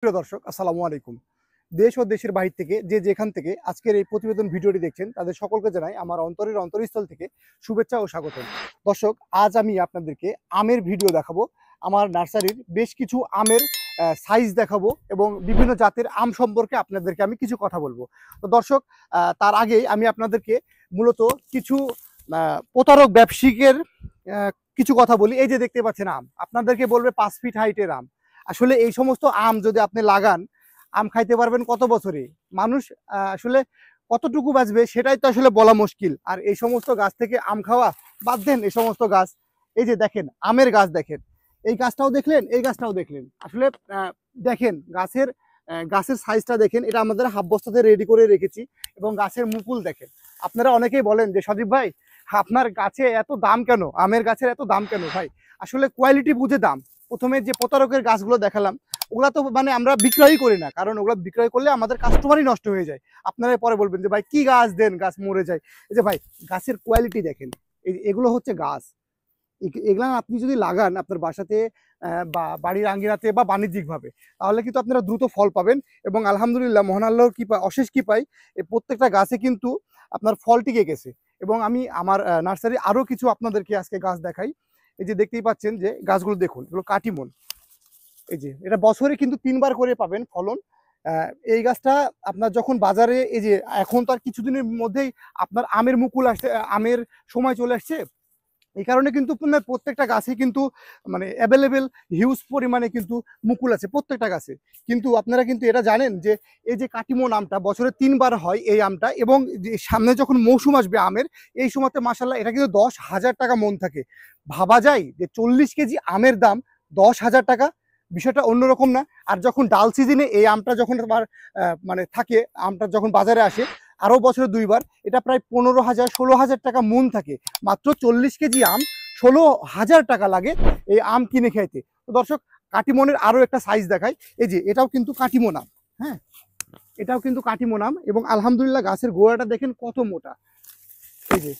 প্রিয় দর্শক, আসসালামু আলাইকুম। দেশ ও দেশের বাহির থেকে যে যেখান থেকে আজকের এই প্রতিবেদন ভিডিওটি দেখছেন তাদের সকলকে জানাই আমার অন্তরের অন্তরস্থল থেকে শুভেচ্ছা ও স্বাগতম। দর্শক, আজ আমি আপনাদেরকে আমের ভিডিও দেখাবো। আমার নার্সারির বেশ কিছু আমের সাইজ দেখাবো এবং বিভিন্ন জাতের আম সম্পর্কে আপনাদেরকে আমি কিছু কথা বলবো। তো দর্শক, তার আগে আমি আপনাদেরকে মূলত কিছু প্রতারক ব্যবসায়িকের কিছু কথা বলি। এই যে দেখতে পাচ্ছেন আম, আপনাদেরকে বলবে 5 ফিট হাইটের আম। আসলে এই সমস্ত আম যদি আপনি লাগান, আম খাইতে পারবেন কত বছরে? মানুষ আসলে কতটুকু বাঁচবে সেটাই তো আসলে বলা মুশকিল। আর এই সমস্ত গাছ থেকে আম খাওয়া বাদ দেন। এই সমস্ত গাছ, এই যে দেখেন আমের গাছ, দেখেন এই গাছটাও দেখলেন, এই গাছটাও দেখলেন। আসলে দেখেন গাছের সাইজটা দেখেন, এটা আমাদের হাফ বস্তাতে রেডি করে রেখেছি। এবং গাছের মুকুল দেখেন। আপনারা অনেকেই বলেন যে সদীপ ভাই, আপনার গাছে এত দাম কেন, আমের গাছের এত দাম কেন? ভাই আসলে কোয়ালিটি বুঝে দাম। প্রথমে যে প্রতারকের গাছগুলো দেখালাম, ওগুলা তো মানে আমরা বিক্রয়ই করি না, কারণ ওগুলো বিক্রয় করলে আমাদের কাস্টমারই নষ্ট হয়ে যায়। আপনারা পরে বলবেন যে ভাই কি গাছ দেন, গাছ মরে যায়। এই যে ভাই, গাছের কোয়ালিটি দেখেন, এগুলো হচ্ছে গাছ। এগুলা আপনি যদি লাগান আপনার বাসাতে বা বাড়ির আঙ্গিনাতে বা বাণিজ্যিকভাবে, তাহলে কিন্তু আপনারা দ্রুত ফল পাবেন। এবং আলহামদুলিল্লাহ, মহান আল্লাহর কৃপা, অশেষ কৃপায় এই প্রত্যেকটা গাছে কিন্তু আপনার ফল টিকে গেছে। এবং আমি আমার নার্সারি আরও কিছু আপনাদেরকে আজকে গাছ দেখাই। এই যে দেখতেই পাচ্ছেন যে গাছগুলো দেখুন, এগুলো কাটিমন। এই যে এটা বছরে কিন্তু 3বার করে পাবেন ফলন। এই গাছটা আপনার যখন বাজারে, এই যে এখন তো আর কিছুদিনের মধ্যেই আপনার আমের মুকুল আসছে, আমের সময় চলে আসছে। এই কারণে কিন্তু আপনার প্রত্যেকটা গাছে কিন্তু মানে অ্যাভেলেবেল হিউজ পরিমাণে কিন্তু মুকুল আছে প্রত্যেকটা গাছে। কিন্তু আপনারা কিন্তু এটা জানেন যে এই যে কাটিমন আমটা বছরে 3বার হয় এই আমটা, এবং যে সামনে যখন মৌসুম আসবে আমের, এই সময়তে মাশাআল্লাহ এটা কিন্তু 10,000 টাকা মন থাকে। ভাবা যায় যে 40 কেজি আমের দাম 10,000 টাকা, বিষয়টা অন্যরকম না? আর যখন ডাল সিজনে এই আমটা যখন তোমার মানে থাকে, আমটা যখন বাজারে আসে আরও বছরে 2বার, এটা প্রায় 15,000 16,000 টাকা মন থাকে। মাত্র 40 কেজি আম 16,000 টাকা লাগে এই আম কিনে খাইতে। তো দর্শক, কাটিমনের আরও একটা সাইজ দেখায়। এই যে এটাও কিন্তু কাটিমন আম। হ্যাঁ, এটাও কিন্তু কাটিমন আম। এবং আলহামদুলিল্লাহ গাছের গোড়াটা দেখেন কত মোটা। এই যে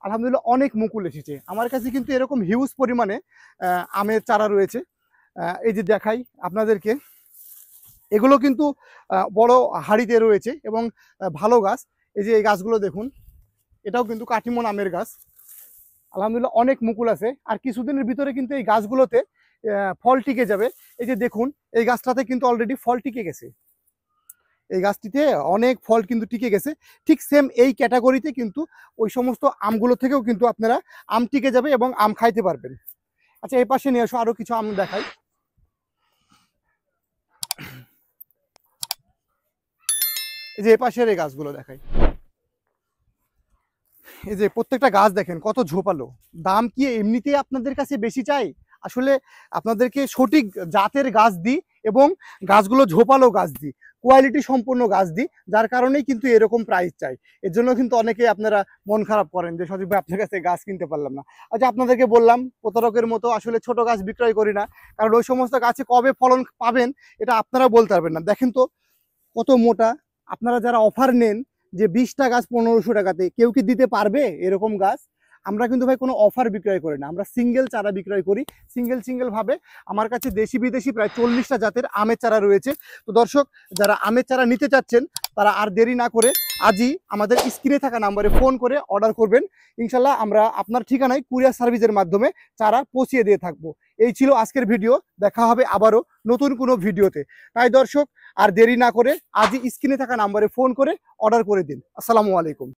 আলহামদুলিল্লাহ অনেক মুকুল এসেছে। আমার কাছে কিন্তু এরকম হিউজ পরিমাণে আমের চারা রয়েছে। এই যে দেখাই আপনাদেরকে, এগুলো কিন্তু বড় হাড়িতে রয়েছে এবং ভালো গাছ। এই যে এই গাছগুলো দেখুন, এটাও কিন্তু কাটিমন আমের গাছ। আলহামদুলিল্লাহ অনেক মুকুল আছে। আর কিছুদিনের ভিতরে কিন্তু এই গাছগুলোতে ফল টিকে যাবে। এই যে দেখুন, এই গাছটাতে কিন্তু অলরেডি ফল টিকে গেছে। এই গাছটিতে অনেক ফল কিন্তু টিকে গেছে। ঠিক সেম এই ক্যাটাগরিতে কিন্তু ওই সমস্ত আমগুলো থেকেও কিন্তু আপনারা আম টিকে যাবে এবং আম খাইতে পারবেন। আচ্ছা, এই পাশে নিয়ে আসো, আরো কিছু আম দেখাই। এই যে এই পাশের এই গাছগুলো দেখাই। এই যে প্রত্যেকটা গাছ দেখেন কত ঝোপালো। দাম কি এমনিতেই আপনাদের কাছে বেশি চাই? আসলে আপনাদেরকে সঠিক জাতের গাছ দিই এবং গাছগুলো ঝোপালো গাছ দিই, কোয়ালিটি সম্পন্ন গাছ দিই, যার কারণেই কিন্তু এরকম প্রাইস চাই। এর জন্য কিন্তু অনেকে আপনারা মন খারাপ করেন যে সজীব ভাই আপনার কাছে গাছ কিনতে পারলাম না। আচ্ছা, আপনাদেরকে বললাম প্রতারকের মতো আসলে ছোট গাছ বিক্রয় করি না, কারণ ওই সমস্ত গাছে কবে ফলন পাবেন এটা আপনারা বলতে পারবেন না। দেখেন তো কত মোটা। আপনারা যারা অফার নেন যে 20টা গাছ 1500 টাকাতে, কেউ কি দিতে পারবে এরকম গাছ? আমরা কিন্তু ভাই কোনো অফার বিক্রয় করি না, আমরা সিঙ্গেল চারা বিক্রয় করি। সিঙ্গেল ভাবে আমার কাছে দেশি বিদেশি প্রায় 40টা জাতের আমের চারা রয়েছে। তো দর্শক, যারা আমের চারা নিতে চাচ্ছেন তারা আর দেরি না করে আজই আমাদের স্ক্রিনে থাকা নাম্বারে ফোন করে অর্ডার করবেন। ইনশাল্লাহ আমরা আপনার ঠিকানায় কুরিয়ার সার্ভিসের মাধ্যমে চারা পৌঁছিয়ে দিয়ে থাকবো। এই ছিল আজকের ভিডিও। দেখা হবে আবারও নতুন কোনো ভিডিওতে। তাই দর্শক, আর দেরি না করে আজই স্ক্রিনে থাকা নাম্বারে ফোন করে অর্ডার করে দিন। আসসালামু আলাইকুম।